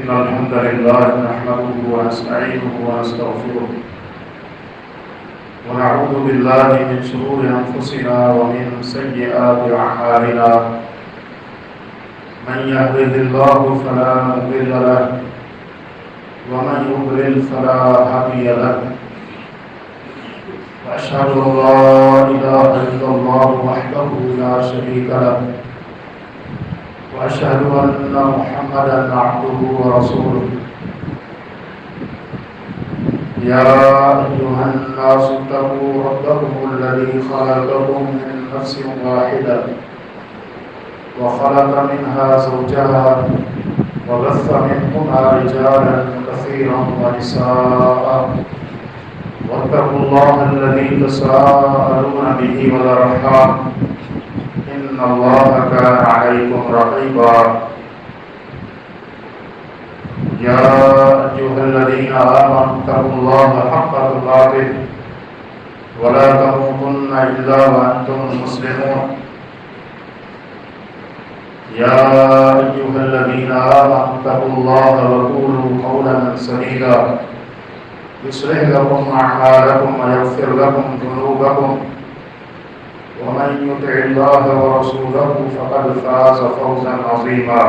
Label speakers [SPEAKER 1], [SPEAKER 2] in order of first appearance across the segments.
[SPEAKER 1] إن الحمد لله نحمده ونستعينه ونستغفره ونعوذ بالله من شرور أنفسنا ومن سيئات أعمالنا من يهده الله فلا مضل له ومن يضلل فلا هادي له وأشهد أن لا إله إلا الله وحده لا شريك له وأشهد أن محمدا عبده ورسوله يا أيها الناس اتقوا ربكم الذي خلقكم من نفس واحدة وخلق منها زوجها وبث منهما رجالا كثيرا ونساء واتقوا الله الذي تساءلون به والأرحام إن الله كان عليكم رقيبا يا أيها الذين آمنوا اتقوا الله حق تقاته ولا تموتن إلا وأنتم مسلمون يا أيها الذين آمنوا اتقوا الله وقولوا قولا سديدا يصلح لكم أعمالكم ويغفر لكم ذنوبكم ومن يطع الله ورسوله فقد فاز فوزا عظيما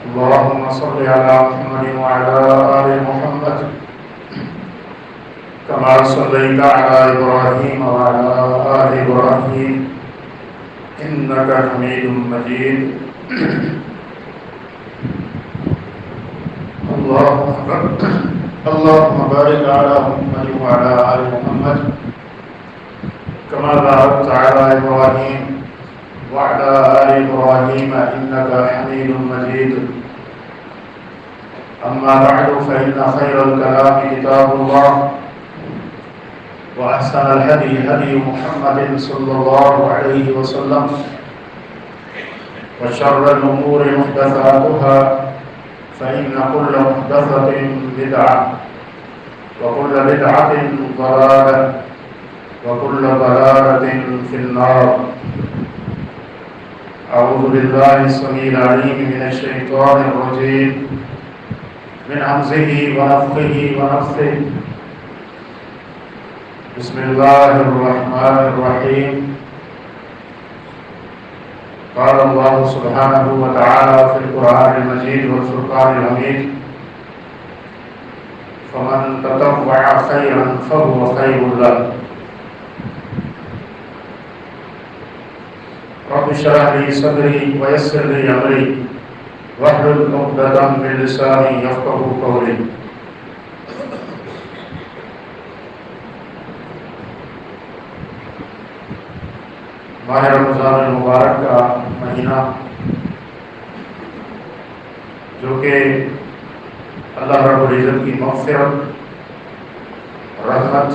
[SPEAKER 1] اللهم صل على محمد وعلى آل محمد كما صليت على إبراهيم وعلى آل إبراهيم إنك حميد مجيد اللهم بارك على محمد وعلى آل محمد كما باركت على إبراهيم وعلى آل إبراهيم إنك حميد مجيد أما بعد فإن خير الكلام كتاب الله وأحسن الهدي هدي محمد صلى الله عليه وسلم وشر الأمور محدثاتها فإن كل محدثة بدعة وكل بدعة ضلالة وكل ضلالة في النار أعوذ بالله السميع العليم من الشيطان الرجيم من همزه ونفخه ونفثه بسم الله الرحمن الرحيم قال الله سبحانه وتعالى في القرآن المجيد والفرقان الحميد فمن تطوع خيرا فهو خير له رب اشرح لي صدري ويسر لي أمري واحلل عقدة من لساني يفقهوا قولي ماہ رمضان المبارک کا مہینہ جو کہ اللہ رب العزت کی مغفرت، رحمت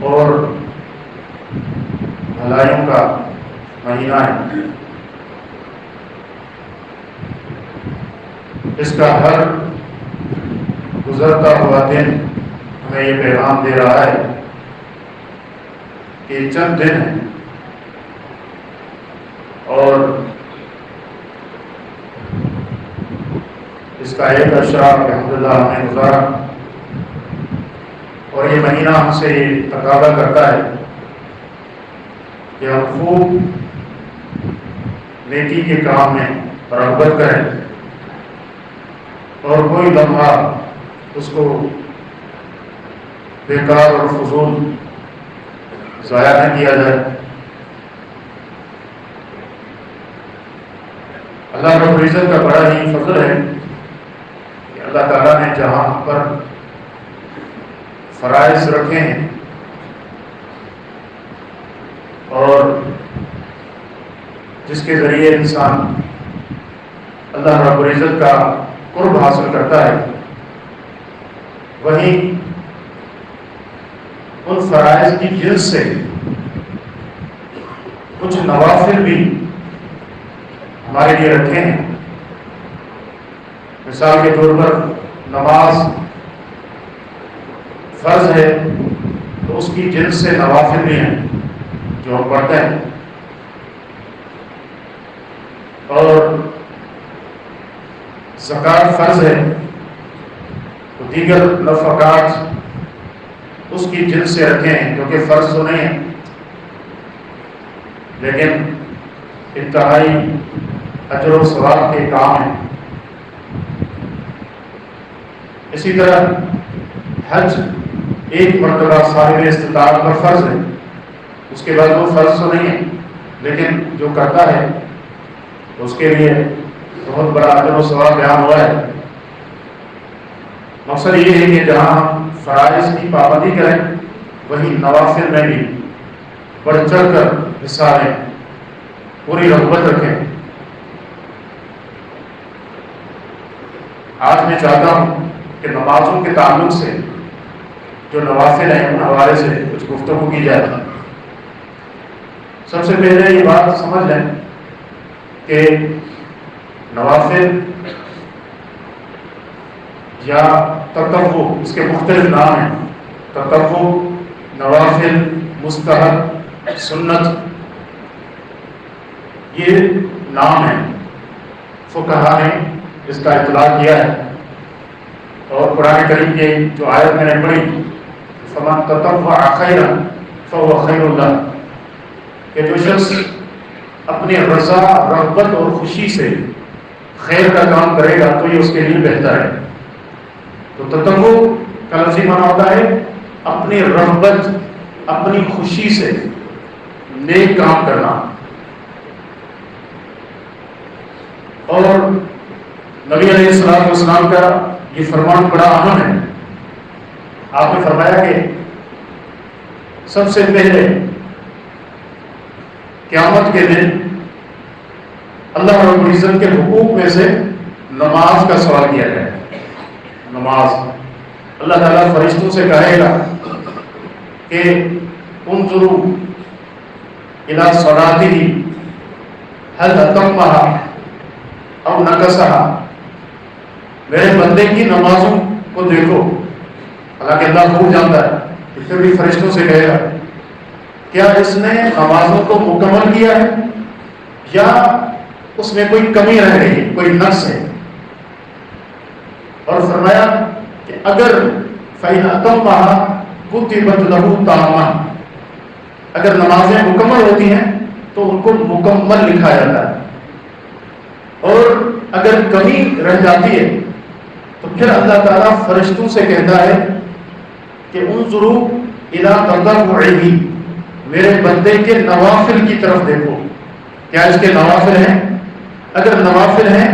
[SPEAKER 1] اور بھلائیوں کا مہینہ ہے، اس کا ہر گزرتا ہوا دن ہمیں یہ پیغام دے رہا ہے کہ چند دن ہیں اور اس کا ایک عشرہ الحمدللہ ہمیں گزارا، اور یہ مہینہ ہم سے یہ تقاضا کرتا ہے کہ ہم خوب نیکی کے کام میں رغبت کریں اور کوئی لمحہ اس کو بیکار اور فضول ضائع نہ کیا جائے۔ اللہ رب العزت کا بڑا ہی فضل ہے کہ اللہ تعالیٰ نے جہاں پر فرائض رکھے ہیں اور جس کے ذریعے انسان اللہ رب العزت کا قرب حاصل کرتا ہے، وہیں ان فرائض کی جنس سے کچھ نوافل بھی ہمارے لیے رکھے ہیں۔ مثال کے طور پر نماز فرض ہے تو اس کی جنس سے نوافل بھی ہیں جو ہم پڑھتے ہیں، اور زکوٰۃ فرض ہے تو دیگر نفقات اس کی جنس سے رکھیں کیونکہ فرض تو نہیں ہے لیکن انتہائی اجر و ثواب کے کام ہیں۔ اسی طرح حج ایک مرتبہ صاحب استطاعت پر فرض ہے، اس کے بعد وہ فرض تو نہیں ہے لیکن جو کرتا ہے اس کے لیے بہت بڑا اجر و ثواب بیان ہوا ہے۔ مقصد یہ ہے کہ جہاں ہم فرائض کی پابندی کریں وہیں نوافل میں بھی بڑھ چڑھ کر حصہ لیں، پوری رغبت رکھیں۔ آج میں چاہتا ہوں کہ نمازوں کے تعلق سے جو نوافل ہیں ان حوالے سے کچھ گفتگو کی جائے۔ سب سے پہلے یہ بات سمجھ لیں کہ نوافل یا تطوع اس کے مختلف نام ہیں، تطوع، نوافل، مستحب، سنت، یہ نام ہیں۔ فقہا نے اس کا اطلاق کیا ہے اور قرآن کریم کی جو آیت میں نے پڑھی فمن تطوع خیرا فهو خیر له، کہ جو شخص اپنی رضا، رغبت اور خوشی سے خیر کا کام کرے گا تو یہ اس کے لیے بہتر ہے۔ تو تطوع کا لفظی معنی ہوتا ہے اپنی رغبت، اپنی خوشی سے نیک کام کرنا۔ اور نبی علیہ السلام کا یہ فرمان بڑا اہم ہے۔ آپ نے فرمایا کہ سب سے پہلے قیامت کے دن اللہ رب العزت کے حقوق میں سے نماز کا سوال کیا جائے۔ نماز اللہ تعالیٰ فرشتوں سے کہے گا کہ انظروا الی صلاتہ هل اتمها او نقصها، میرے بندے کی نمازوں کو دیکھو۔ حالانکہ اللہ خوب جانتا ہے، پھر بھی فرشتوں سے کہے گا کیا اس نے نمازوں کو مکمل کیا ہے یا اس میں کوئی کمی رہ گئی ہے، کوئی نقص ہے۔ اور فرمایا کہ اگر فَإِنْ أَتَمَّهَا كُتِبَتْ لَهُ تَامًا، اگر نمازیں مکمل ہوتی ہیں تو ان کو مکمل لکھا جاتا ہے، اور اگر کمی رہ جاتی ہے تو پھر اللہ تعالیٰ فرشتوں سے کہتا ہے کہ انظروا الی تطوعہ، میرے بندے کے نوافل کی طرف دیکھو، کیا اس کے نوافل ہیں؟ اگر نوافل ہیں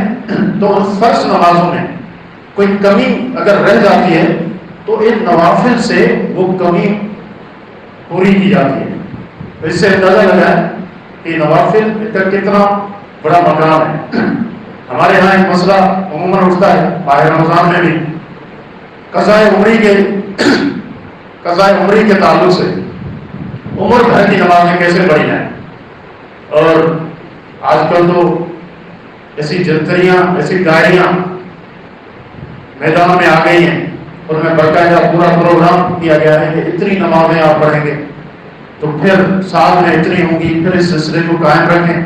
[SPEAKER 1] تو ان فرض نمازوں میں کوئی کمی اگر رہ جاتی ہے تو ان نوافل سے وہ کمی پوری کی جاتی ہے۔ اس سے اندازہ لگائیں کہ نوافل کا کتنا بڑا مقام ہے۔ ہمارے ہاں ایک مسئلہ عموماً اٹھتا ہے ماہ رمضان میں بھی، قضاء عمری کے تعلق سے عمر بھر کی نمازیں کیسے پڑھی جائیں۔ اور آج کل تو ایسی جنتریاں، ایسی گاڑیاں میدان میں آ گئی ہیں، ان میں باقاعدہ پورا پروگرام کیا گیا ہے کہ اتنی نمازیں آپ پڑھیں گے تو پھر سال میں اتنی ہوں گی، پھر اس سلسلے کو قائم رکھیں۔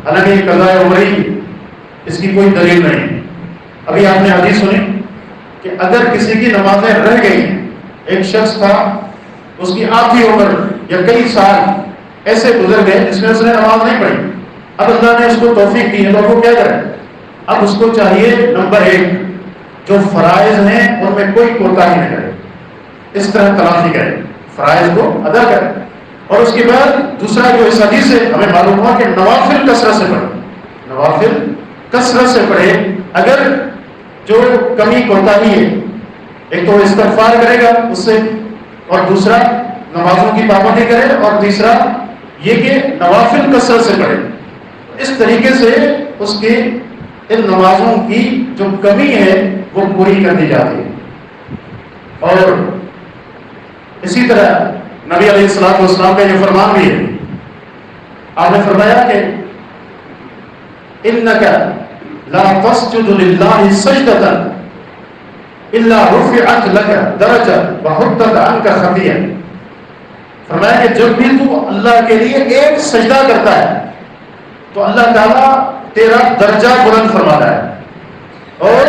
[SPEAKER 1] حالانکہ یہ قضاء عمری اس کی کوئی دلیل نہیں۔ ابھی آپ نے حدیث سنی کہ اگر کسی کی نمازیں رہ گئی ہیں، ایک شخص تھا اس کی آدھی عمر یا کئی سال ایسے گزر گئے جس میں اس نے نماز نہیں پڑھی، اب اللہ نے اس کو توفیق دی ہے تو وہ کیا کرے؟ اب اس کو چاہیے نمبر 1 جو فرائض ہیں ان میں کوئی کوتاہی نہ کرے، اس طرح تلافی کرے، فرائض کو ادا کرے۔ اور اس کے بعد دوسرا جو اس حدیث سے ہمیں معلوم ہوا کہ نوافل کثرت سے پڑھے، نوافل کثرت سے پڑھے۔ اگر جو کمی کوتاہی ہے، ایک تو استغفار کرے گا اس سے، اور دوسرا نمازوں کی پابندی کرے، اور تیسرا یہ کہ نوافل کثرت سے پڑھے۔ اس طریقے سے اس کی ان نمازوں کی جو کمی ہے وہ پوری کر دی جاتی ہے۔ اور اسی طرح نبی علیہ السلام کا یہ فرمان بھی ہے، آپ نے فرمایا کہ اِنَّكَ لَا تَسْجُدُ لِلَّهِ سَجْدَةً إِلَّا رُفِعَتْ لَكَ دَرَجَةً وَحُطَّتْ عَنْكَ خَطِيئَةً۔ فرمایا کہ جب بھی تو اللہ کے لیے ایک سجدہ کرتا ہے تو اللہ تعالیٰ تیرا درجہ بلند فرماتا ہے اور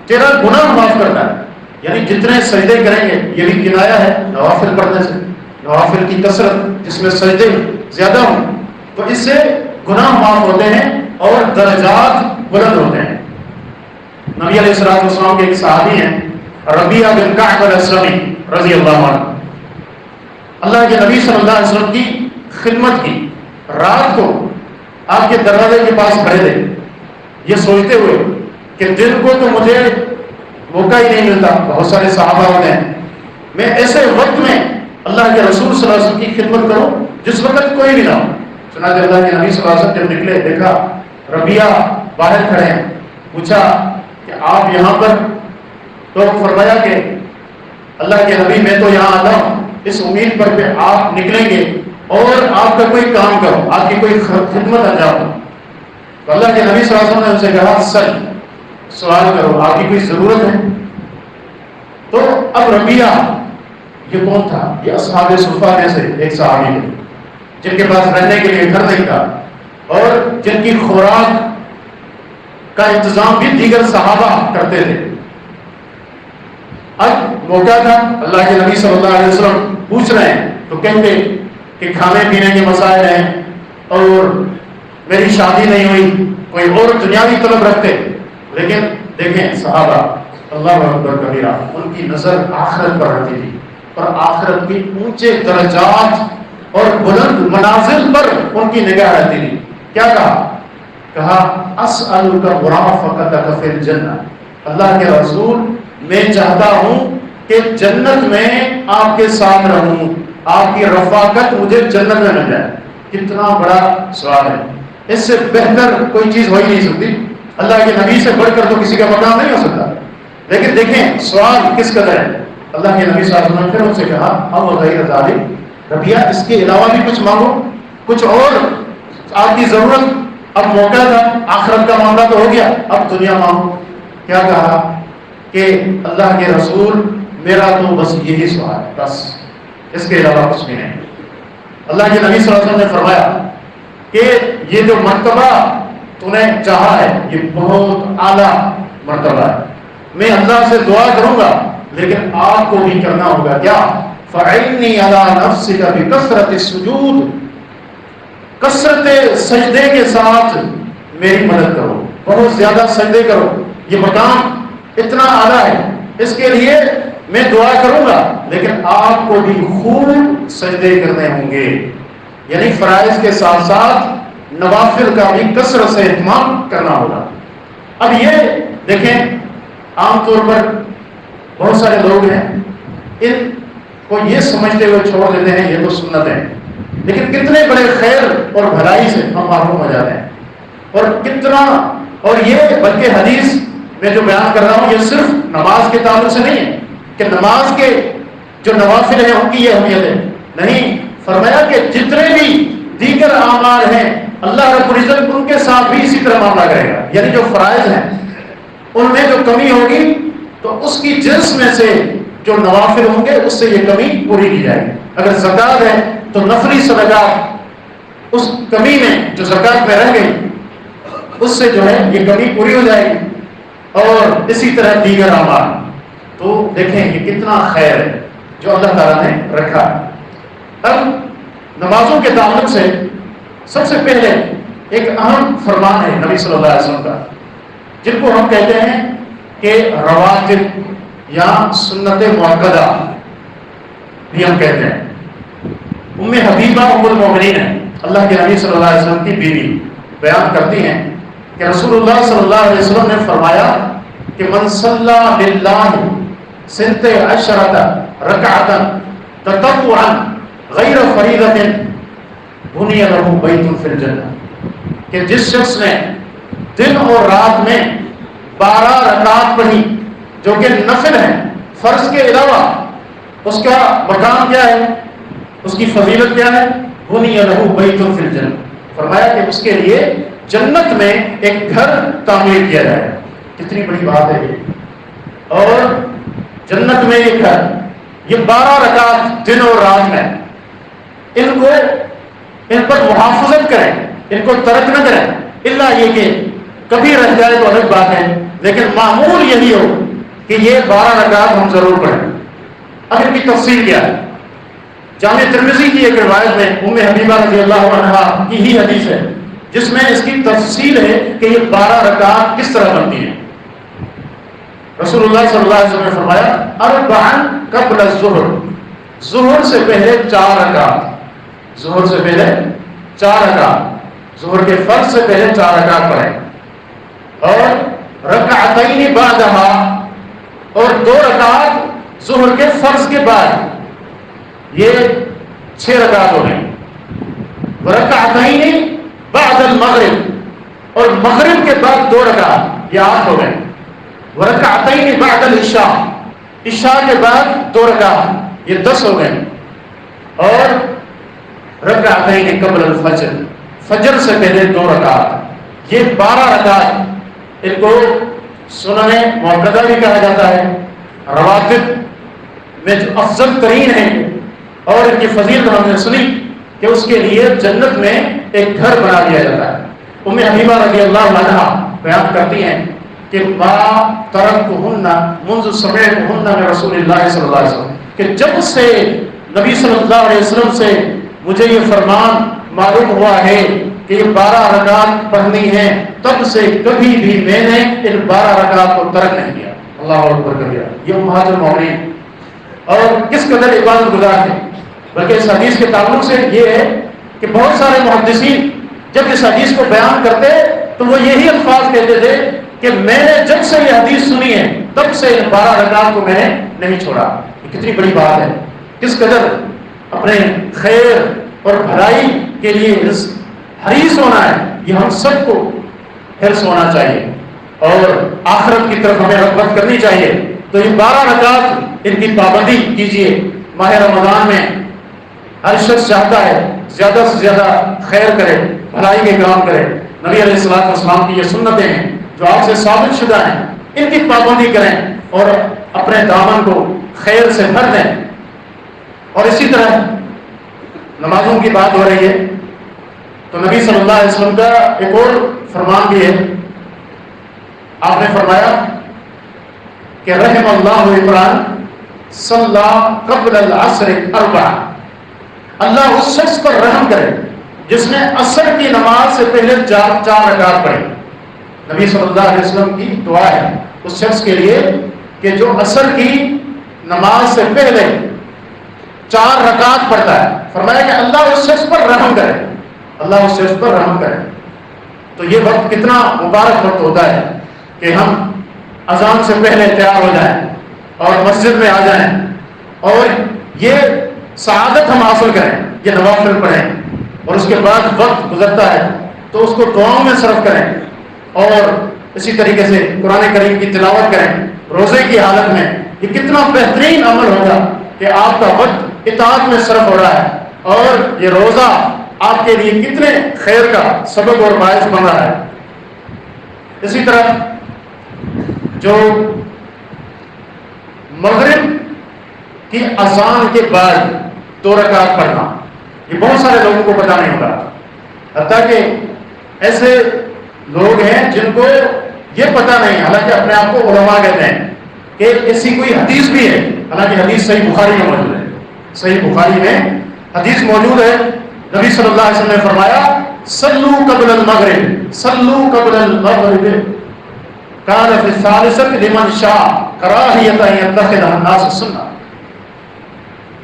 [SPEAKER 1] تیرا گناہ معاف کرتا ہے. یعنی جتنے سجدے کریں گے، یہ بھی کنایا ہے نوافل پڑھنے سے، نوافل کی کثرت جس میں سجدے زیادہ ہوں تو اس سے گناہ معاف ہوتے ہیں اور درجات بلند ہوتے ہیں. نبی علیہ السلام کے ایک صحابی ہیں ربیعہ بن کعب الاسلمی رضی اللہ عنہ، اللہ کے نبی صلی اللہ علیہ وسلم کی خدمت کی. رات کو آپ کے دروازے کے پاس کھڑے تھے، یہ سوچتے ہوئے کہ دن کو تو مجھے موقع ہی نہیں ملتا، بہت سارے صحابہ ہوتے ہیں، میں ایسے وقت میں اللہ کے رسول صلی اللہ علیہ وسلم کی خدمت کروں جس وقت کوئی بھی نہ ہو. چنانچہ اللہ کے نبی صلی اللہ علیہ وسلم جب نکلے، دیکھا ربیعہ باہر کھڑے ہیں، پوچھا کہ آپ یہاں پر؟ تو فرمایا کہ اللہ کے نبی میں تو یہاں آتا ہوں اس امید پر کہ آپ نکلیں گے اور آپ کا کوئی کام کرو، آپ کی کوئی خدمت انجام دو. تو اللہ کے نبی صلی اللہ علیہ وسلم نے ان سے کہا سوال کرو، آپ کی کوئی ضرورت ہے؟ تو اب ربیعہ یہ کون تھا؟ یہ اصحاب صفہ میں سے ایک صحابی تھے جن کے پاس رہنے کے لیے گھر نہیں تھا اور جن کی خوراک کا انتظام بھی دیگر صحابہ کرتے تھے. اب موقع تھا، اللہ کے نبی صلی اللہ علیہ وسلم پوچھ رہے ہیں تو کہتے کہ کھانے پینے کے مسائل ہیں اور میری شادی نہیں ہوئی، کوئی اور دنیاوی طلب رکھتے. لیکن دیکھیں صحابہ اللہ اکبر کبیرہ، ان کی نظر آخرت پر رہتی تھی اور آخرت کی اونچے درجات اور بلند منازل پر ان کی نگاہ رہتی تھی. کیا کہا اسألک مرافقتک فی الجنہ، اللہ کے رسول میں چاہتا ہوں کہ جنت میں آپ کے ساتھ رہوں، آپ کی رفاقت مجھے جنت میں مل جائے. کتنا بڑا سوال ہے، اس سے بہتر کوئی چیز ہو ہی نہیں سکتی. اللہ کے نبی سے بڑھ کر تو کسی کا مقام نہیں ہو سکتا. لیکن دیکھیں سوال کس قدر ہے. اللہ کے نبی صلی اللہ علیہ وسلم نے ان سے کہا اب غیر ذالک، ربیعہ اس کے علاوہ بھی کچھ مانگو، کچھ اور آپ کی ضرورت. اب موقع تھا، آخرت کا معاملہ تو ہو گیا، اب دنیا مانگو. کیا کہا کہ اللہ کے رسول میرا تو بس یہی سوال ہے، بس اس کے علاوہ کچھ بھی نہیں. اللہ کے نبی صلی اللہ علیہ وسلم نے فرمایا کہ یہ جو مرتبہ تو نے چاہا ہے یہ بہت اعلیٰ مرتبہ ہے، میں اللہ سے دعا کروں گا لیکن آپ کو بھی کرنا ہوگا. کیا؟ فَعِنِّي عَلَىٰ نَفْسِكَ بِكَثْرَةِ السُّجُودِ، کثرت سجدے کے ساتھ میری مدد کرو، بہت زیادہ سجدے کرو. یہ مقام اتنا اعلیٰ ہے، اس کے لیے میں دعا کروں گا لیکن آپ کو بھی خوب سجدے کرنے ہوں گے. یعنی فرائض کے ساتھ ساتھ نوافل کا بھی کثرت سے اہتمام کرنا ہوگا. اب یہ دیکھیں عام طور پر بہت سارے لوگ ہیں ان کو یہ سمجھتے ہوئے چھوڑ دیتے ہیں یہ تو سنت ہے، لیکن کتنے بڑے خیر اور بھلائی سے ہم محروم ہو جاتے ہیں. اور کتنا، اور یہ بلکہ حدیث میں جو بیان کر رہا ہوں یہ صرف نماز کے تعلق سے نہیں ہے کہ نماز کے جو نوافل ہیں ان کی یہ اہمیت ہے، نہیں. فرمایا کہ جتنے بھی دیگر اعمال ہیں اللہ رب العزت ان کے ساتھ بھی اسی طرح معاملہ کرے گا. یعنی جو فرائض ہیں ان میں جو کمی ہوگی تو اس کی جنس میں سے جو نوافل ہوں گے اس سے یہ کمی پوری کی جائے گی. اگر زکوٰۃ ہے تو نفلی صدقات اس کمی میں جو زکوٰۃ میں رہ گئی اس سے جو ہے یہ کمی پوری ہو جائے گی، اور اسی طرح دیگر اعمال. تو دیکھیں یہ کتنا خیر ہے جو اللہ تعالیٰ نے رکھا ہے. اب نمازوں کے تعلق سے سب سے پہلے ایک اہم فرمان ہے نبی صلی اللہ علیہ وسلم کا جن کو ہم کہتے ہیں کہ رواتب یا سنت مؤکدہ بھی ہم کہتے ہیں. ام حبیبہ ام المومنین ہے، اللہ کے نبی صلی اللہ علیہ وسلم کی بیوی، بیان کرتی ہیں کہ رسول اللہ صلی اللہ علیہ وسلم نے فرمایا کہ من صلی للہ سنت عشرۃ رکعۃ تطوعا غیر فریضۃ بنی لہ بیت فی الجنہ، کہ جس شخص نے دن اور رات میں 12 رکعات پڑھی جو کہ نفل ہیں فرض کے علاوہ، اس کا مقام کیا ہے، اس کی فضیلت کیا ہے؟ بنی لہ بیت فی الجنہ. فرمایا کہ اس کے لیے جنت میں ایک گھر تعمیر کیا جائے. کتنی بڑی بات ہے یہ. اور جنت میں ایک گھر، یہ 12 رکعات دن اور رات میں ان پر محافظت کریں، ان کو ترک نہ کریں، الا یہ کہ کبھی رہ جائے تو الگ بات ہے، لیکن معمول یہی ہو کہ یہ 12 رکعات ہم ضرور پڑھیں۔ اب ان کی تفصیل کیا ہے؟ جامع ترمذی کی ایک روایت میں ام حبیبہ رضی اللہ عنہا کی ہی حدیث ہے جس میں اس کی تفصیل ہے کہ یہ 12 رکعات کس طرح بنتی ہیں۔ رسول اللہ صلی اللہ علیہ وسلم نے فرمایا اربعا قبل الظہر، ظہر سے پہلے 4 رکعات، ظہر سے پہلے 4 رکعات، ظہر کے فرض سے پہلے 4 رکعات پڑھیں، اور رکعتین بعدہا، اور 2 رکعات ظہر کے فرض کے بعد، یہ 6 رکعات ہو گئیں، ورکعتین بعد المغرب، اور مغرب کے بعد 2 رکعات، یہ 8 ہو گئے، ورکعتین بعد العشاء، عشاء کے بعد 2 رکعات، یہ 10 ہو گئے، اور رکعتین قبل الفجر، فجر سے پہلے 2 رکعات، یہ 12 رکعات، ان کو سنن مؤکدہ بھی کہا جاتا ہے، رواتب میں جو افضل ترین ہیں، اور ان کی فضیلت ہم نے سنی کہ اس کے لیے جنت میں ایک گھر بنا دیا جاتا ہے۔ ام حبیبہ رضی اللہ عنہا بیان کرتی ہیں کہ ما ترکتہن منذ سمعتہن من رسول اللہ صلی اللہ علیہ وسلم، کہ جب سے نبی صلی اللہ علیہ وسلم سے مجھے یہ فرمان معلوم ہوا ہے کہ یہ 12 رکعات پڑھنی ہیں، تب سے کبھی بھی میں نے ان 12 رکعات کو ترک نہیں کیا۔ اللہ اکبر کبیرہ، یہ امہات المؤمنین اور کس قدر عبادت گزار تھے۔ بلکہ اس حدیث کے تعلق سے یہ ہے کہ بہت سارے محدثین جب اس حدیث کو بیان کرتے تو وہ یہی الفاظ کہتے تھے کہ میں نے جب سے یہ حدیث سنی ہے تب سے ان 12 رکعات کو میں نے نہیں چھوڑا۔ یہ کتنی بڑی بات ہے، کس قدر اپنے خیر اور بھلائی کے لیے حریص ہونا ہے، یہ ہم سب کو حرص ہونا چاہیے اور آخرت کی طرف ہمیں رغبت کرنی چاہیے۔ تو یہ 12 رکعات ان کی پابندی کیجیے۔ ماہ رمضان میں ہر شخص چاہتا ہے زیادہ سے زیادہ خیر کرے، بھلائی کے کام کرے۔ نبی علیہ الصلوۃ والسلام کی یہ سنتیں ہیں جو آپ سے ثابت شدہ ہیں، ان کی پابندی کریں اور اپنے دامن کو خیر سے بھر دیں۔ اور اسی طرح نمازوں کی بات ہو رہی ہے تو نبی صلی اللہ علیہ وسلم کا ایک اور فرمان بھی ہے۔ آپ نے فرمایا کہ رحم اللہ عمران صلی قبل العصر 4، اللہ اس شخص پر رحم کرے جس نے عصر کی نماز سے پہلے 4 رکعات پڑھی۔ نبی صلی اللہ علیہ وسلم کی دعا ہے اس شخص کے لیے کہ جو عصر کی نماز سے پہلے 4 رکعات پڑھتا ہے، فرمایا کہ اللہ اس شخص پر رحم کرے، اللہ اس شخص پر رحم کرے۔ تو یہ وقت کتنا مبارک وقت ہوتا ہے کہ ہم اذان سے پہلے تیار ہو جائیں اور مسجد میں آ جائیں اور یہ سعادت ہم حاصل کریں، یہ نوافل پڑھیں، اور اس کے بعد وقت گزرتا ہے تو اس کو دعاؤں میں صرف کریں، اور اسی طریقے سے قرآن کریم کی تلاوت کریں روزے کی حالت میں۔ یہ کتنا بہترین عمل ہوگا کہ آپ کا وقت اطاعت میں صرف ہو رہا ہے، اور یہ روزہ آپ کے لیے کتنے خیر کا سبب اور باعث بن رہا ہے۔ اسی طرح جو مغرب کی اذان کے بعد 2 رکعت پڑھنا، یہ بہت سارے لوگوں کو پتہ نہیں ہوتا، حتیٰ کہ ایسے لوگ ہیں جن کو یہ پتہ نہیں، حالانکہ اپنے آپ کو علماء کہتے ہیں، کہ ایسی کوئی حدیث بھی ہے، حالانکہ حدیث صحیح بخاری میں موجود ہے، صحیح بخاری میں حدیث موجود ہے۔ نبی صلی اللہ علیہ وسلم نے فرمایا صلو قبل المغرب، صلو قبل المغرب کان فی الثالثۃ لمن شاء کراہیۃ ان یتخذ الناس سنہ۔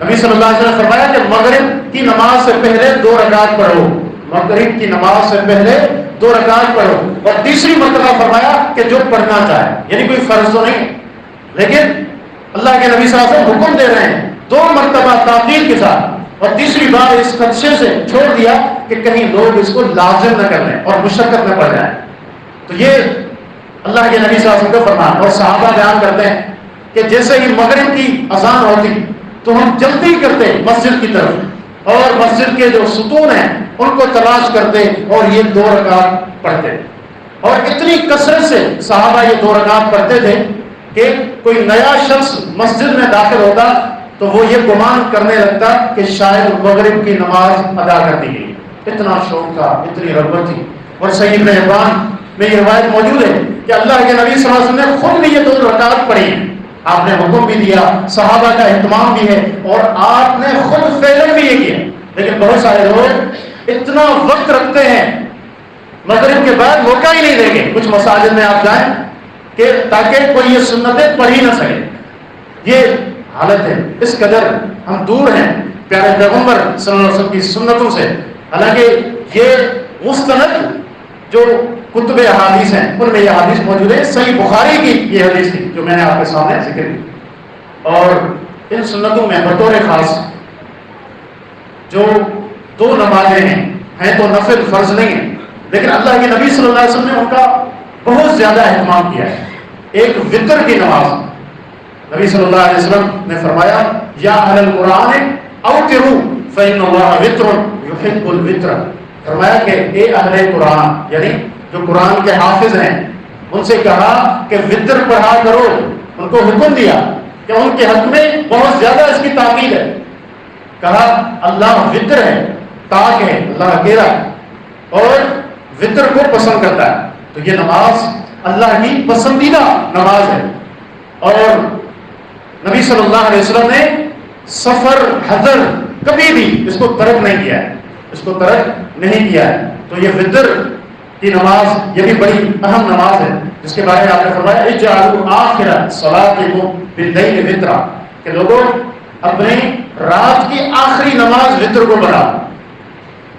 [SPEAKER 1] نبی صلی اللہ علیہ وسلم نے فرمایا کہ مغرب کی نماز سے پہلے 2 رکعت پڑھو، مغرب کی نماز سے پہلے 2 رکعت پڑھو، اور تیسری مرتبہ فرمایا کہ جو پڑھنا چاہے، یعنی کوئی فرض تو نہیں، لیکن اللہ کے نبی صلی اللہ علیہ وسلم حکم دے رہے ہیں 2 مرتبہ تعطیل کے ساتھ، اور تیسری بار اس خدشے سے چھوڑ دیا کہ کہیں لوگ اس کو لازم نہ کر لیں اور مشقت نہ پڑ جائیں۔ تو یہ اللہ کے نبی صلی اللہ علیہ وسلم کا فرمان، اور صحابہ بیان کرتے ہیں کہ جیسے ہی مغرب کی اذان ہوتی تو ہم جلدی کرتے مسجد کی طرف، اور مسجد کے جو ستون ہیں ان کو تلاش کرتے اور یہ 2 رکعت پڑھتے، اور اتنی کثرت سے صحابہ یہ 2 رکعت پڑھتے تھے کہ کوئی نیا شخص مسجد میں داخل ہوتا تو وہ یہ گمان کرنے لگتا کہ شاید مغرب کی نماز ادا کر دی گئی، اتنا شوق تھا، اتنی رغبت تھی. اور صحیح ابن حبان میں یہ روایت موجود ہے کہ اللہ کے نبی صلی اللہ علیہ وسلم نے خود بھی یہ 2 رکعت پڑھی. آپ نے حکم بھی دیا، صحابہ کا اہتمام بھی ہے، اور آپ نے خود فعلاً بھی یہ کیا. لیکن بہت سارے لوگ اتنا وقت رکھتے ہیں، مغرب کے بعد موقع ہی نہیں دیں گے کچھ مساجد میں آپ جائیں کہ تاکہ کوئی یہ سنتیں پڑھ ہی نہ سکے. یہ حالت ہے. اس قدر ہم دور ہیں پیارے پیغمبر صلی اللہ علیہ وسلم کی سنتوں سے. حالانکہ یہ مستند جو کتب احادیث ہیں ان میں یہ حدیث موجود ہے. صحیح بخاری کی یہ حدیث تھی جو میں نے آپ کے سامنے ذکر کی. اور ان سنتوں میں بطور خاص جو 2 نمازیں ہیں تو نفل فرض نہیں ہیں، لیکن اللہ کے نبی صلی اللہ علیہ وسلم نے ان کا بہت زیادہ اہتمام کیا ہے. ایک وطر کی نماز، نبی صلی اللہ علیہ وسلم نے فرمایا یا اہل القرآن اوتروا فإن اللہ وطر یحب الوطر. فرمایا کہ اے اہل قرآن، یعنی جو قرآن کے حافظ ہیں، ان سے کہا کہ وطر پڑھا کرو. ان کو حکم دیا کہ ان کے حق میں بہت زیادہ اس کی تاکید ہے. کہا اللہ وطر ہے، تاک ہے، اللہ اکیلا ہے اور وطر کو پسند کرتا ہے. تو یہ نماز اللہ کی پسندیدہ نماز ہے. اور نبی صلی اللہ علیہ وسلم نے سفر حضر کبھی بھی اس کو ترک نہیں کیا ہے، اس کو ترک نہیں کیا ہے. تو یہ وطر کی نماز یہ بھی بڑی اہم نماز ہے جس کے بارے میں آپ نے فرمایا اجعلوا آخر صلاتکم باللیل وطرا، کہ لوگوں اپنی رات کی آخری نماز وطر کو بناؤ.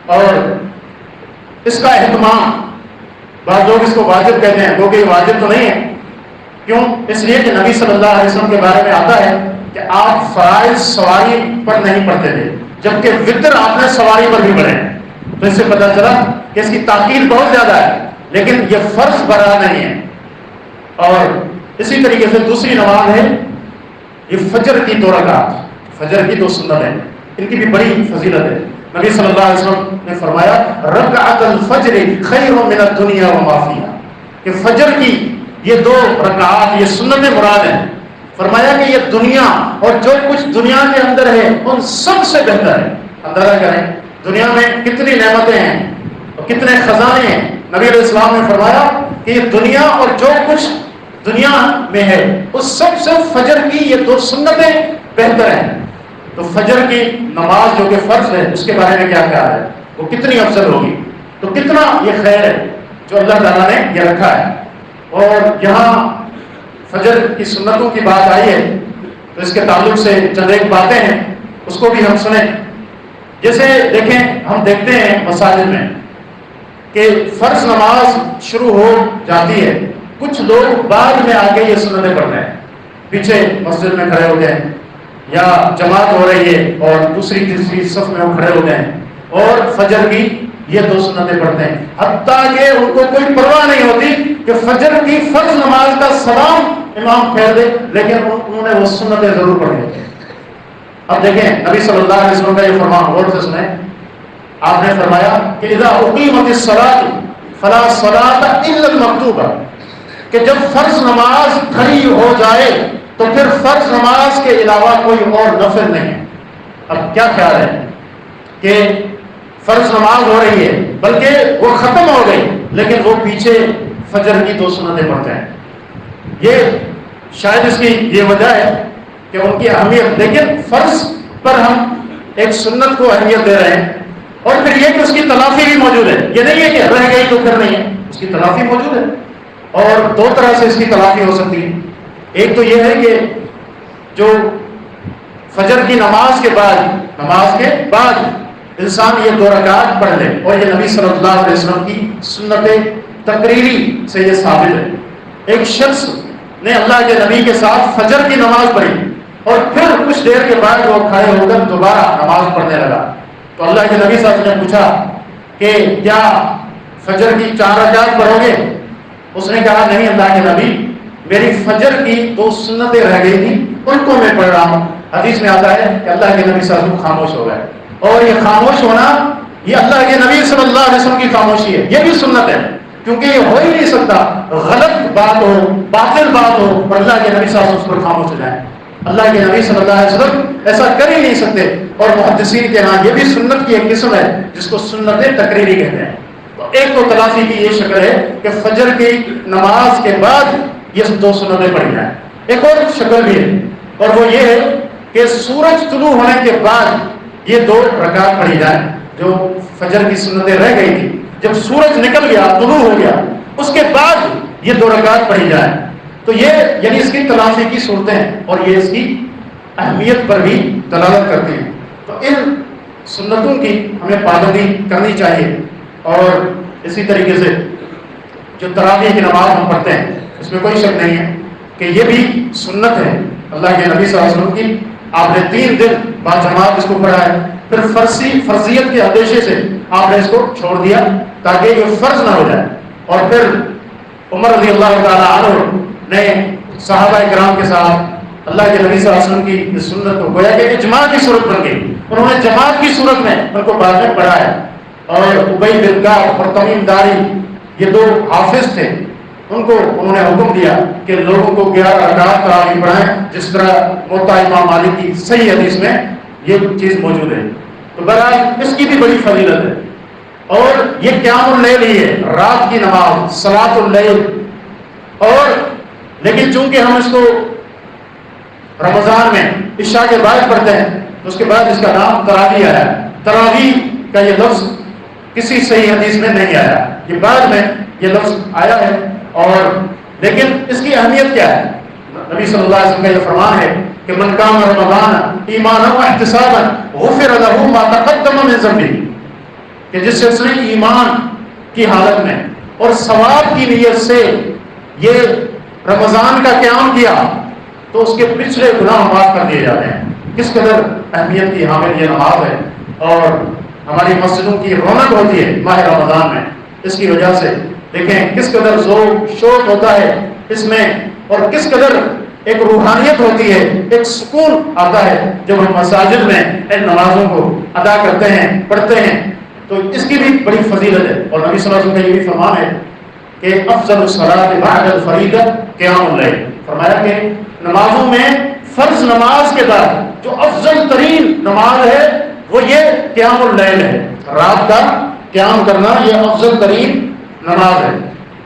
[SPEAKER 1] اور اس کا اہتمام، بعض لوگ اس کو واجب کہتے ہیں، کیونکہ یہ واجب تو نہیں ہے. کیوں؟ اس لیے کہ نبی صلی اللہ علیہ وسلم کے بارے میں آتا ہے کہ آپ فرائض سواری پر نہیں پڑھتے تھے، جبکہ وطر آپ نے سواری پر بھی پڑھے. تو اس سے پتہ چلا کہ اس کی تاکید بہت زیادہ ہے، لیکن یہ فرض برا نہیں ہے. اور اسی طریقے سے دوسری نماز ہے یہ فجر کی 2 رکعت، فجر کی 2 سنت ہیں، ان کی بھی بڑی فضیلت ہے. نبی صلی اللہ علیہ وسلم نے فرمایا رکعت الفجر خیر من الدنیا وما فیہا، کہ فجر کی یہ 2 رکعات یہ سنت مراد ہیں. فرمایا کہ یہ دنیا اور جو کچھ دنیا کے اندر ہے ان سب سے بہتر ہے. اندازہ کریں دنیا میں کتنی نعمتیں ہیں اور کتنے خزانے ہیں. نبی علیہ السلام نے فرمایا کہ یہ دنیا اور جو کچھ دنیا میں ہے اس سب سے فجر کی یہ 2 سنتیں بہتر ہیں. تو فجر کی نماز جو کہ فرض ہے اس کے بارے میں کیا خیال ہے؟ وہ کتنی افضل ہوگی؟ تو کتنا یہ خیر ہے جو اللہ تعالیٰ نے یہ رکھا ہے. اور یہاں فجر کی سنتوں کی بات آئی ہے تو اس کے تعلق سے چند ایک باتیں ہیں اس کو بھی ہم سنیں. جیسے دیکھیں ہم دیکھتے ہیں مساجد میں کہ فرض نماز شروع ہو جاتی ہے، کچھ لوگ بعد میں آ کے یہ سنتیں پڑھ رہے ہیں، پیچھے مسجد میں کھڑے ہو گئے ہیں یا جماعت ہو رہی ہے اور دوسری تیسری صف میں وہ کھڑے ہو گئے ہیں اور فجر کی یہ 2 سنتیں پڑھتے ہیں، حتیٰ کہ ان کو کوئی پرواہ نہیں ہوتی کہ فجر کی فرض نماز کا سلام امام پھیر دے، لیکن انہوں نے وہ سنتیں ضرور پڑھی ہوتی ہیں. اب دیکھیں نبی صلی اللہ علیہ وسلم کا یہ فرمان غور سے سنیں. آپ نے فرمایا کہ اذا اقیمت الصلاۃ فلا صلاۃ الا المکتوبہ، کہ جب فرض نماز کھڑی ہو جائے تو پھر فرض نماز کے علاوہ کوئی اور نفل نہیں ہے. اب کیا خیال ہے کہ فرض نماز ہو رہی ہے بلکہ وہ ختم ہو گئی لیکن وہ پیچھے فجر کی 2 سنتیں پڑھتے ہیں. یہ شاید اس کی یہ وجہ ہے کہ ان کی اہمیت، لیکن فرض پر ہم ایک سنت کو اہمیت دے رہے ہیں اور پھر یہ کہ اس کی تلافی بھی موجود ہے. یہ نہیں ہے کہ رہ گئی تو پھر نہیں ہے، اس کی تلافی موجود ہے. اور 2 طرح سے اس کی تلافی ہو سکتی ہے. ایک تو یہ ہے کہ جو فجر کی نماز کے بعد انسان یہ 2 رکعت پڑھ لے، اور یہ نبی صلی اللہ علیہ وسلم کی سنت تقریری سے یہ ثابت ہے. ایک شخص نے اللہ کے نبی کے ساتھ فجر کی نماز پڑھی اور پھر کچھ دیر کے بعد وہ کھڑے ہو کر دوبارہ نماز پڑھنے لگا. تو اللہ کے نبی صلی اللہ علیہ وسلم نے پوچھا کہ کیا فجر کی 4 رکعت پڑھو گے؟ اس نے کہا نہیں اللہ کے نبی، میری فجر کی 2 سنتیں رہ گئی تھی ان کو میں پڑھ رہا ہوں. حدیث میں آتا ہے کہ اللہ کے نبی صلی اللہ علیہ وسلم خاموش ہو گئے، اور یہ خاموش ہونا یہ اللہ کے نبی صلی اللہ علیہ وسلم کی خاموشی ہے. یہ بھی سنت ہے کیونکہ یہ ہو ہی نہیں سکتا غلط بات ہو، باطل بات ہو اور اللہ کے نبی صلی اللہ علیہ وسلم اس پر خاموش ہو جائیں. اللہ کے نبی صلی اللہ علیہ وسلم ایسا کر ہی نہیں سکتے. اور محدثین کے ہاں یہ بھی سنت کی ایک قسم ہے جس کو سنت تقریری کہتے ہیں. تو ایک تو تلافی کی یہ شکل ہے کہ فجر کی نماز کے بعد یہ 2 سنتیں پڑھی جائیں. ایک اور شکل بھی ہے اور وہ یہ ہے کہ سورج طلوع ہونے کے بعد یہ 2 رکعت پڑھی جائیں جو فجر کی سنتیں رہ گئی تھی. جب سورج نکل گیا طلوع ہو گیا اس کے بعد یہ 2 رکعت پڑھی جائیں. تو یہ یعنی اس کی تلافی کی صورتیں ہیں اور یہ اس کی اہمیت پر بھی دلالت کرتی ہیں. تو ان سنتوں کی ہمیں پابندی کرنی چاہیے. اور اسی طریقے سے جو تراویح کی نماز ہم پڑھتے ہیں اس میں کوئی شک نہیں ہے کہ یہ بھی سنت ہے اللہ کے نبی صلی اللہ علیہ وسلم کی. آپ نے 3 دن باجماعت اس کو پڑھا ہے. پھر فرضیت کے اندیشے سے آپ نے اس کو چھوڑ دیا تاکہ یہ فرض نہ ہو جائے. اور پھر عمر رضی اللہ تعالیٰ عنہ نے صحابہ کرام کے ساتھ اللہ کے نبی صلی اللہ علیہ وسلم کی اس سنت کو گویا کہ اجماع کی صورت بن گئی. انہوں نے جماعت کی صورت میں ان کو بعد میں پڑھا ہے. اور ابی بن کعب اور تمیم داری یہ 2 حافظ تھے, ان کو انہوں نے حکم دیا کہ لوگوں کو 11 رکعت تراویح پڑھائیں جس طرح موطا امام مالک کی صحیح حدیث میں یہ چیز موجود ہے. تو بہرحال اس کی بھی بڑی فضیلت ہے. اور یہ قیام اللیل ہی ہے, رات کی نماز, صلاۃ اللیل. اور لیکن چونکہ ہم اس کو رمضان میں عشاء کے بعد پڑھتے ہیں تو اس کے بعد اس کا نام تراویح آیا. تراویح کا یہ لفظ کسی صحیح حدیث میں نہیں آیا, یہ بعد میں یہ لفظ آیا ہے. اور لیکن اس کی اہمیت کیا ہے؟ نبی صلی اللہ علیہ وسلم کا یہ فرمان ہے کہ من قام رمضان ایمانا و احتسابا غفر له ما تقدم من ذنبه, کہ جس شخص نے ایمان کی حالت میں اور ثواب کی نیت سے یہ رمضان کا قیام کیا تو اس کے پچھلے گناہ معاف کر دیے جاتے ہیں. کس قدر اہمیت کی حامل یہ نماز ہے اور ہماری مسجدوں کی رونق ہوتی ہے ماہ رمضان میں. اس کی وجہ سے دیکھیں کس قدر ذوق شوق ہوتا ہے اس میں اور کس قدر ایک روحانیت ہوتی ہے, ایک سکون آتا ہے جب ہم مساجد میں ان نمازوں کو ادا کرتے ہیں, پڑھتے ہیں. تو اس کی بھی بڑی فضیلت ہے. اور نبی صلی اللہ علیہ وسلم کا یہ بھی فرمان ہے کہ افضل الصلاۃ بعد الفریضہ قیام اللیل. فرمایا کہ نمازوں میں فرض نماز کے بعد جو افضل ترین نماز ہے وہ یہ قیام اللیل ہے. رات کا قیام کرنا یہ افضل ترین نماز ہے.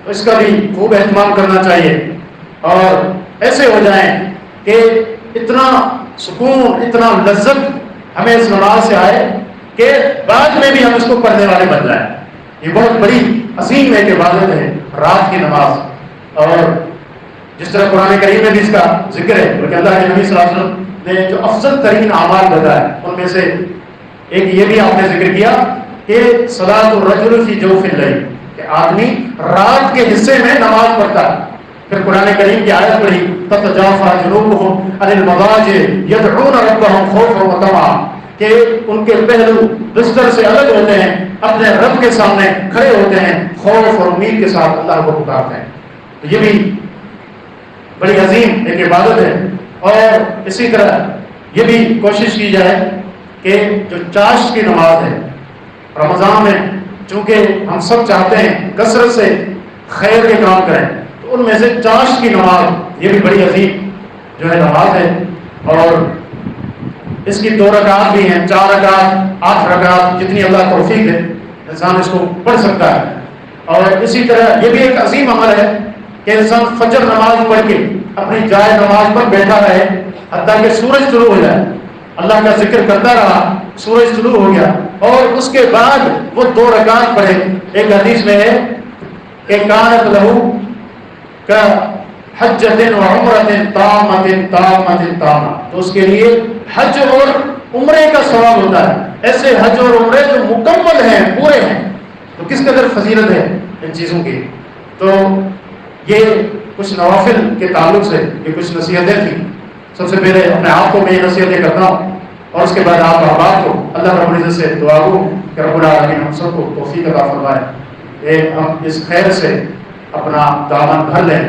[SPEAKER 1] تو اس کا بھی خوب اہتمام کرنا چاہیے اور ایسے ہو جائیں کہ اتنا سکون اتنا لذت ہمیں اس نماز سے آئے کہ بعد میں بھی ہم اس کو پڑھنے والے بن جائیں. یہ بہت بڑی عظیم ایک عبادت ہے رات کی نماز. اور جس طرح قرآن کریم میں بھی اس کا ذکر ہے بلکہ اللہ کے نبی صلی اللہ علیہ وسلم نے جو افضل ترین اعمال بتائے ان میں سے ایک یہ بھی آپ نے ذکر کیا کہ صلاۃ الرجل فی جوف اللیل, کہ آدمی رات کے حصے میں نماز پڑھتا ہے. پھر قرآن کریم کی آیت پڑھی تتجافى جنوبهم عن المضاجع يدعون ربهم خوفا وطمعا, کہ ان کے پہلو بستر سے الگ ہوتے ہیں, اپنے رب کے سامنے کھڑے ہوتے ہیں, خوف اور امید کے ساتھ اللہ کو پکارتے ہیں. تو یہ بھی بڑی عظیم ایک عبادت ہے. اور اسی طرح یہ بھی کوشش کی جائے کہ جو چاشت کی نماز ہے رمضان میں, چونکہ ہم سب چاہتے ہیں کثرت سے خیر کے کام کریں, تو ان میں سے چاشت کی نماز یہ بھی بڑی عظیم جو ہے نماز ہے. اور اس کی 2 رکعت بھی ہیں, 4 رکعت 8 رکعت جتنی اللہ توفیق ہے انسان اس کو پڑھ سکتا ہے. اور اسی طرح یہ بھی ایک عظیم عمل ہے کہ انسان فجر نماز پڑھ کے اپنی جائے نماز پر بیٹھا رہے حتیٰ کہ سورج طلوع ہو جائے, اللہ کا ذکر کرتا رہا, سورج طلوع ہو گیا اور اس کے بعد وہ 2 رکعت پڑھے. ایک حدیث میں ہے کہ کانت لہو کا حجۃ و عمرۃ تامۃ تامۃ تامہ, تو اس کے لیے حج اور عمرے کا ثواب ہوتا ہے. ایسے حج اور عمرے جو مکمل ہیں, پورے ہیں. تو کس قدر فضیلت ہے ان چیزوں کی. تو یہ کچھ نوافل کے تعلق سے یہ کچھ نصیحتیں تھیں. سب سے پہلے اپنے آپ کو میں یہ نصیحتیں کرتا ہوں اور اس کے بعد آپ احباب کو اللہ رب العزت سے دعا گو کہ رب العالمین ہم سب کو توفیق عطا فرمائے. ہم اس خیر سے اپنا دامن بھر لیں.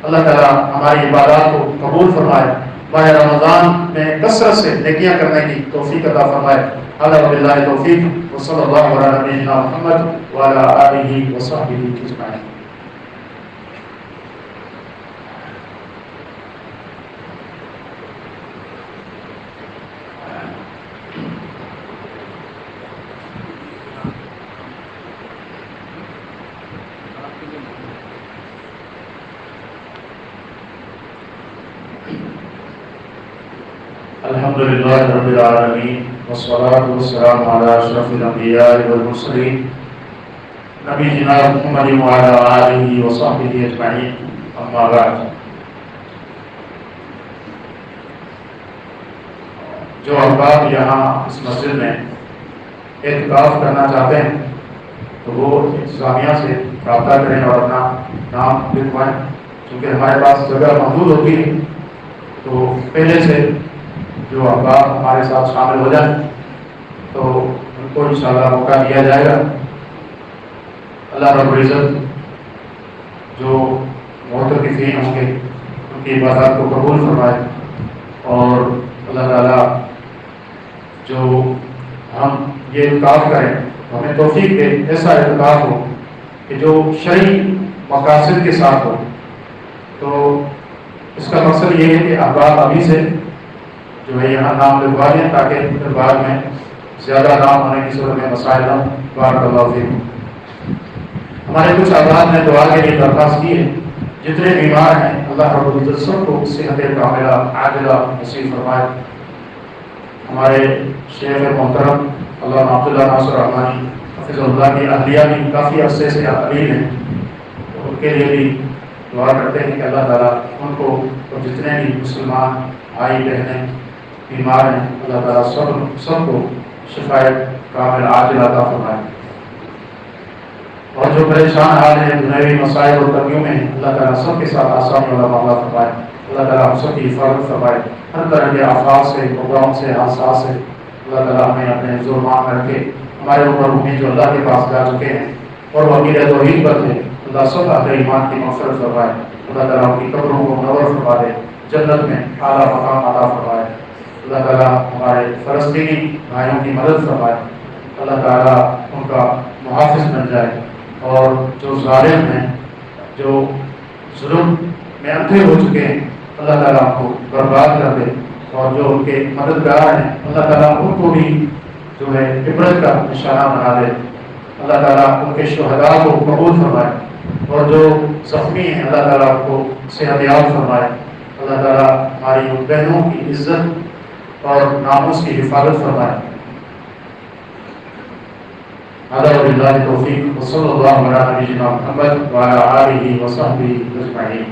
[SPEAKER 1] اللہ تعالیٰ ہماری عبادات کو قبول فرمائے. ماہ رمضان میں کثرت سے نیکیاں کرنے کی توفیق عطا فرمائے. اللہ باللہ توفیق وصلی اللہ علی نبینا محمد وعلی آلہ وصحبہ اجمعین. الحمد لله رب العالمين والصلاة والسلام على أشرف الأنبياء والمرسلين نبينا محمد وعلى آله وصحبه أجمعين أما بعد. جو احباب یہاں اس مسجد میں اعتکاف کرنا چاہتے ہیں تو وہ انتظامیہ سے رابطہ کریں اور اپنا نام لکھوائیں. چونکہ ہمارے پاس جگہ محدود ہوتی ہے تو پہلے سے جو احباب ہمارے ساتھ شامل ہو جائیں تو ان کو انشاءاللہ موقع دیا جائے گا. اللہ رب العزت جو معتکفین ہوں گے ان کی عبادات کو قبول فرمائے اور اللہ تعالیٰ جو ہم یہ اعتکاف کریں ہمیں توفیق دے ایسا اعتکاف ہو کہ جو شرعی مقاصد کے ساتھ ہو. تو اس کا مقصد یہ ہے کہ احباب ابھی سے جو ہے یہاں نام لکھوا دیں تاکہ پھر بعد میں زیادہ نام ہونے کی صورت میں مسائل ہوں. بارک اللہ فیکم. ہمارے کچھ احباب نے دعا کے لیے درخواست کی ہے. جتنے بیمار ہیں اللہ رب العزت سب کو صحت کاملہ عاجلہ نصیب فرمائے. ہمارے شیخ محترم علامہ عبداللہ ناصر رحمانی حفظ اللہ کی اہلیہ بھی کافی عرصے سے علیل ہیں تو ان کے لیے بھی دعا کرتے ہیں کہ اللہ تعالیٰ ان کو اور جتنے بھی مسلمان بھائی بہنیں بیمار ہیں اللہ تعالیٰ سب کو شفاء کامل عاجل عطا فرمائے. اور جو پریشان حال ہیں دنیاوی مسائل اور تنگیوں میں اللہ تعالیٰ سب کے ساتھ آسانی والا معاملہ فرمائے. اللہ تعالیٰ ہم سب کی حفاظت فرمائے ہر طرح کے آفات سے پروگرام سے حادثات سے. اللہ تعالیٰ ہمیں اپنے ظلمان کر کے ہمارے اوپر امید جو اللہ کے پاس جا چکے ہیں اور وہ عقیدہ توحید پر تھے اللہ سب اہل ایمان کی مغفرت فرمائے. اللہ تعالیٰ ان کی قبروں کو منور فرما دے جنت میں اعلیٰ مقام عطا فرمائے. اللہ تعالیٰ ہمارے فلسطینی بھائیوں کی مدد فرمائے. اللہ تعالیٰ ان کا محافظ بن جائے اور جو ظالم ہیں جو ظلم میں اندھے ہو چکے ہیں اللہ تعالیٰ ان کو برباد کر دے اور جو ان کے مددگار ہیں اللہ تعالیٰ ان کو بھی جو ہے عبرت کا نشانہ بنا دے. اللہ تعالیٰ ان کے شہداء کو قبول فرمائے اور جو زخمی ہیں اللہ تعالیٰ ان کو صحت یاب فرمائے. اللہ تعالیٰ ہماری ان بہنوں کی عزت اور ناموس کی حفاظت فرمائے. هذا وبالله التوفيق وصلى الله على نبينا محمد وعلى آله وصحبه أجمعين.